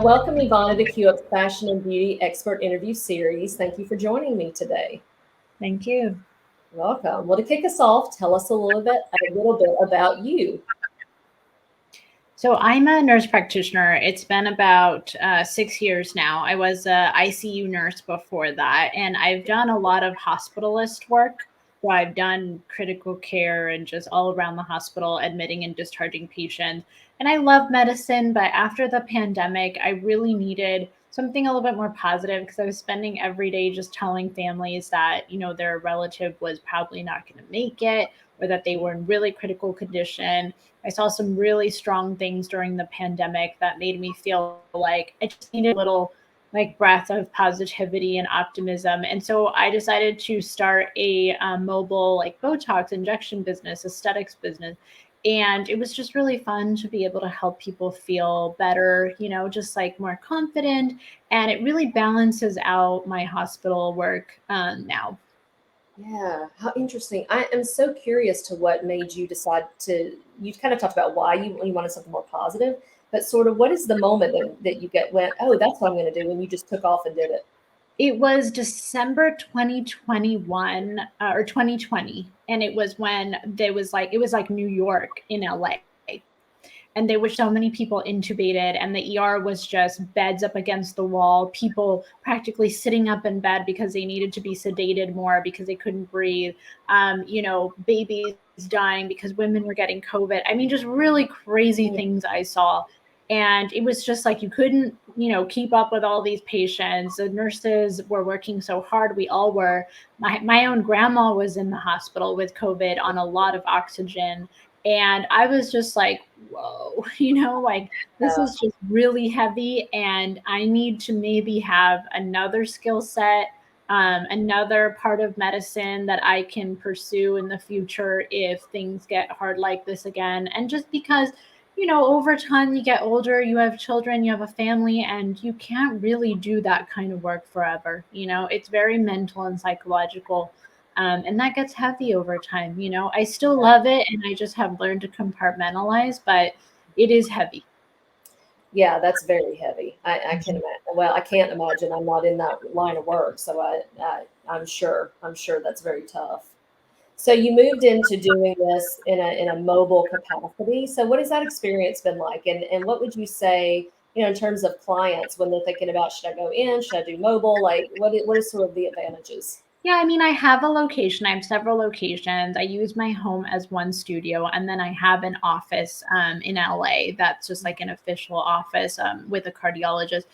Welcome, Ivana, to QUP's Fashion and Beauty Expert Interview Series. Thank you for joining me today. Thank you. Welcome. Well, to kick us off, tell us a little bit about you. So I'm a nurse practitioner. It's been about 6 years now. I was a ICU nurse before that, and I've done a lot of hospitalist work. So I've done critical care and just all around the hospital, admitting and discharging patients. And I love medicine, but after the pandemic, I really needed something a little bit more positive because I was spending every day just telling families that, their relative was probably not going to make it or that they were in really critical condition. I saw some really strong things during the pandemic that made me feel like I just needed a little like breath of positivity and optimism. And so I decided to start a mobile like Botox injection business, aesthetics business. And it was just really fun to be able to help people feel better, just like more confident. And it really balances out my hospital work now. Yeah, how interesting. I am so curious to what made you decide to, you kind of talked about why you wanted something more positive, but sort of what is the moment that you went, oh, that's what I'm going to do, and you just took off and did it? It was December 2021 or 2020. And it was when it was like New York in LA. And there were so many people intubated, and the ER was just beds up against the wall, people practically sitting up in bed because they needed to be sedated more because they couldn't breathe. Babies dying because women were getting COVID. I mean, just really crazy Mm. things I saw. And it was just like you couldn't, keep up with all these patients. The nurses were working so hard. We all were. My own grandma was in the hospital with COVID on a lot of oxygen. And I was just like, whoa, like this Uh, is just really heavy. And I need to maybe have another skill set, another part of medicine that I can pursue in the future if things get hard like this again. And just because, over time you get older, you have children, you have a family, and you can't really do that kind of work forever. It's very mental and psychological. And that gets heavy over time. I still love it and I just have learned to compartmentalize, but it is heavy. yeah, that's very heavy. I can imagine. Well, I can't imagine. I'm not in that line of work, so I'm sure that's very tough. So you moved into doing this in a mobile capacity. So what has that experience been like? And what would you say, in terms of clients when they're thinking about should I go in, should I do mobile? Like what is sort of the advantages? Yeah, I mean, I have a location. I have several locations. I use my home as one studio, and then I have an office in LA that's just like an official office with a cardiologist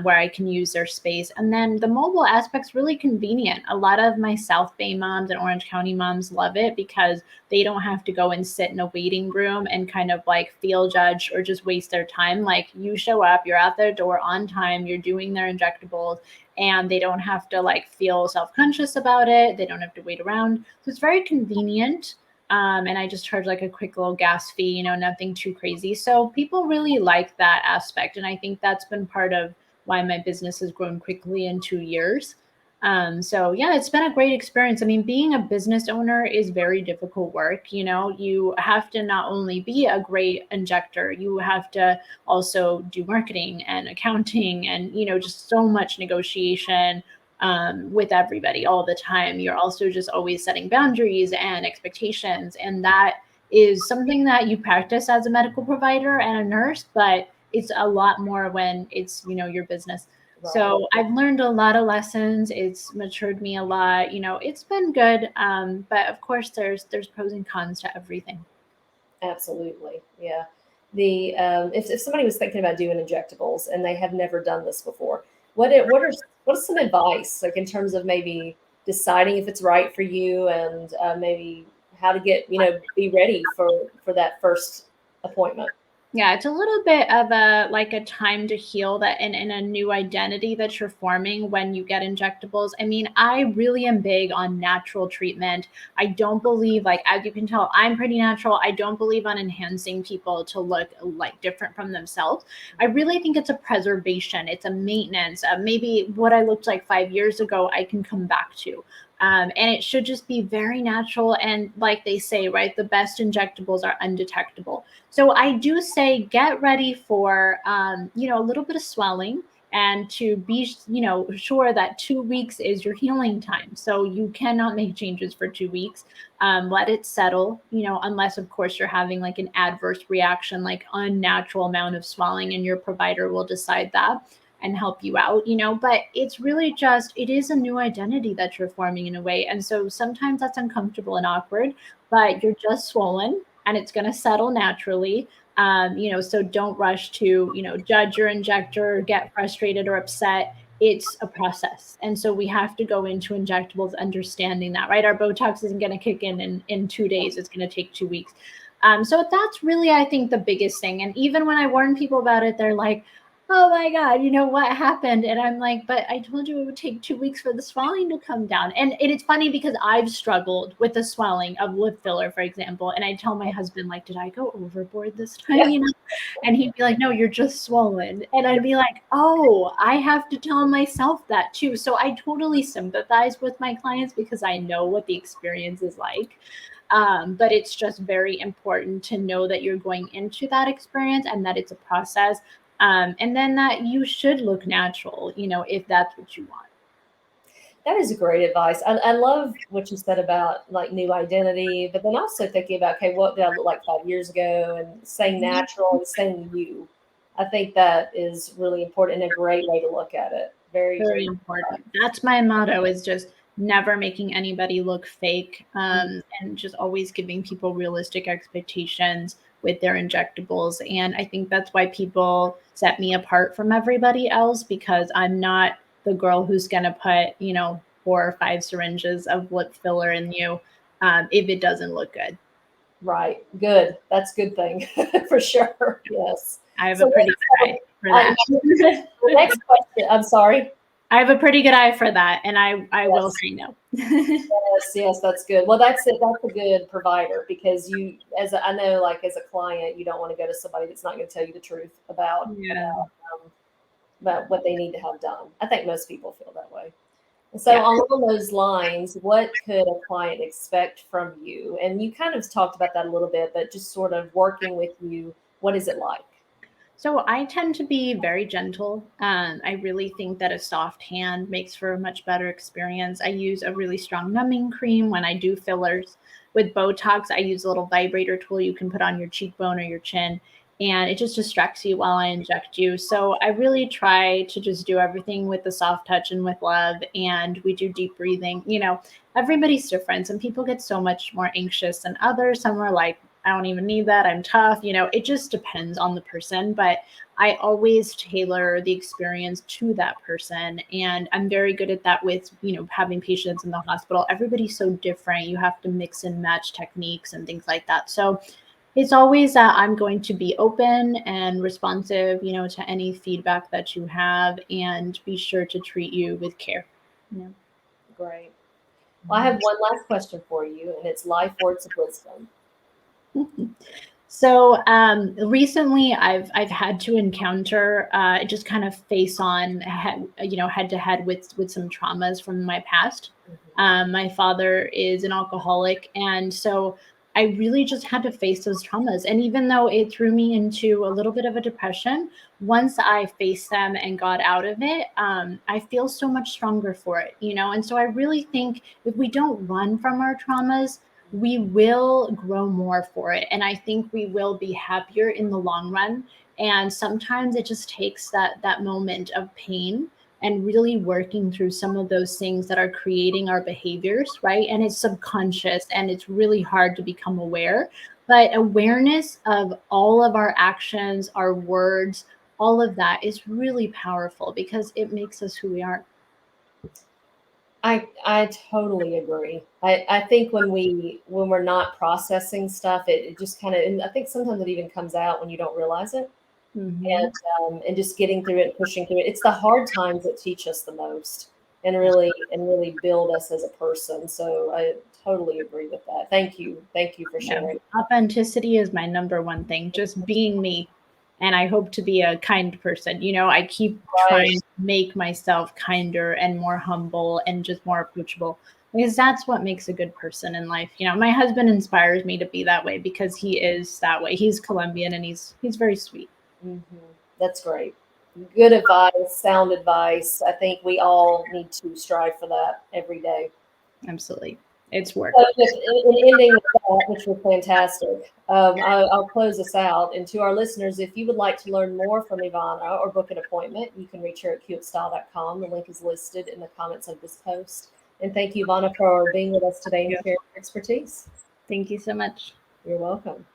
where I can use their space. And then the mobile aspect's really convenient. A lot of my South Bay moms and Orange County moms love it because they don't have to go and sit in a waiting room and kind of like feel judged or just waste their time. Like you show up, you're at their door on time, you're doing their injectables, and they don't have to like feel self-conscious about it. They don't have to wait around. So it's very convenient. And I just charge like a quick little gas fee, nothing too crazy. So people really like that aspect. And I think that's been part of why my business has grown quickly in 2 years. So yeah, it's been a great experience. I mean, being a business owner is very difficult work. You have to not only be a great injector, you have to also do marketing and accounting and, just so much negotiation with everybody all the time. You're also just always setting boundaries and expectations. And that is something that you practice as a medical provider and a nurse, but it's a lot more when it's, your business. Right. So I've learned a lot of lessons. It's matured me a lot. It's been good. But of course, there's pros and cons to everything. Absolutely. Yeah. If somebody was thinking about doing injectables and they have never done this before, what is some advice like in terms of maybe deciding if it's right for you and maybe how to get be ready for that first appointment? Yeah, it's a little bit of a time to heal that and a new identity that you're forming when you get injectables. I mean, I really am big on natural treatment. I don't believe, like, as you can tell, I'm pretty natural. I don't believe on enhancing people to look like different from themselves. I really think it's a preservation, it's a maintenance. Maybe what I looked like 5 years ago, I can come back to. And it should just be very natural. And like they say, right, the best injectables are undetectable. So I do say get ready for, a little bit of swelling, and to be, sure that 2 weeks is your healing time. So you cannot make changes for 2 weeks. Let it settle, unless of course you're having like an adverse reaction, like unnatural amount of swelling, and your provider will decide that and help you out, but it's really just, it is a new identity that you're forming in a way. And so sometimes that's uncomfortable and awkward, but you're just swollen and it's going to settle naturally. So don't rush to, judge your injector, get frustrated or upset. It's a process. And so we have to go into injectables understanding that, right? Our Botox isn't going to kick in 2 days. It's going to take 2 weeks. So that's really, I think, the biggest thing. And even when I warn people about it, they're like, oh my God, what happened? And I'm like, but I told you it would take 2 weeks for the swelling to come down. And it's funny because I've struggled with the swelling of lip filler, for example. And I tell my husband, like, did I go overboard this time? And he'd be like, no, you're just swollen. And I'd be like, oh, I have to tell myself that too. So I totally sympathize with my clients because I know what the experience is like. But it's just very important to know that you're going into that experience and that it's a process. And then that you should look natural, if that's what you want. That is great advice. I love what you said about like new identity, but then also thinking about, okay, what did I look like 5 years ago, and saying natural and saying you. I think that is really important and a great way to look at it. Very, Very very important. That's my motto, is just never making anybody look fake, and just always giving people realistic expectations with their injectables. And I think that's why people set me apart from everybody else, because I'm not the girl who's going to put, 4 or 5 syringes of lip filler in you if it doesn't look good. right. Good. That's a good thing for sure. Yes. I have a pretty good eye for that. The next question. I'm sorry. I have a pretty good eye for that, and I will say no. Yes, that's good. Well, that's it. That's a good provider, because I know, like as a client, you don't want to go to somebody that's not going to tell you the truth about about what they need to have done. I think most people feel that way. And so, along those lines, what could a client expect from you? And you kind of talked about that a little bit, but just sort of working with you, what is it like? So I tend to be very gentle. I really think that a soft hand makes for a much better experience. I use a really strong numbing cream when I do fillers. With Botox, I use a little vibrator tool you can put on your cheekbone or your chin, and it just distracts you while I inject you. So I really try to just do everything with the soft touch and with love. And we do deep breathing. Everybody's different. Some people get so much more anxious than others. Some are like, I don't even need that, I'm tough. It just depends on the person. But I always tailor the experience to that person. And I'm very good at that with, having patients in the hospital. Everybody's so different. You have to mix and match techniques and things like that. So it's always that I'm going to be open and responsive, to any feedback that you have, and be sure to treat you with care. Great. Well, I have one last question for you, and it's life words of wisdom. So recently, I've had to encounter just kind of face on head to head with some traumas from my past. My father is an alcoholic, and so I really just had to face those traumas. And even though it threw me into a little bit of a depression, once I faced them and got out of it, I feel so much stronger for it. And so I really think if we don't run from our traumas, we will grow more for it. And I think we will be happier in the long run. And sometimes it just takes that moment of pain and really working through some of those things that are creating our behaviors, right? And it's subconscious and it's really hard to become aware. But awareness of all of our actions, our words, all of that is really powerful because it makes us who we are. I totally agree. I think when we're not processing stuff, it just kind of, and I think sometimes it even comes out when you don't realize it. And just getting through it and pushing through it. It's the hard times that teach us the most and really build us as a person. So I totally agree with that. Thank you for sharing. Authenticity is my number one thing, just being me. And I hope to be a kind person. I keep trying to make myself kinder and more humble and just more approachable. because that's what makes a good person in life. You know, my husband inspires me to be that way because he is that way. He's Colombian and he's very sweet. That's great. Good advice, sound advice. I think we all need to strive for that every day. Absolutely. It's work. So in ending with that, which was fantastic, I'll close this out. And to our listeners, if you would like to learn more from Ivana or book an appointment, you can reach her at QUPstyle.com. The link is listed in the comments of this post. And thank you, Ivana, for being with us today and sharing your expertise. Thank you so much. You're welcome.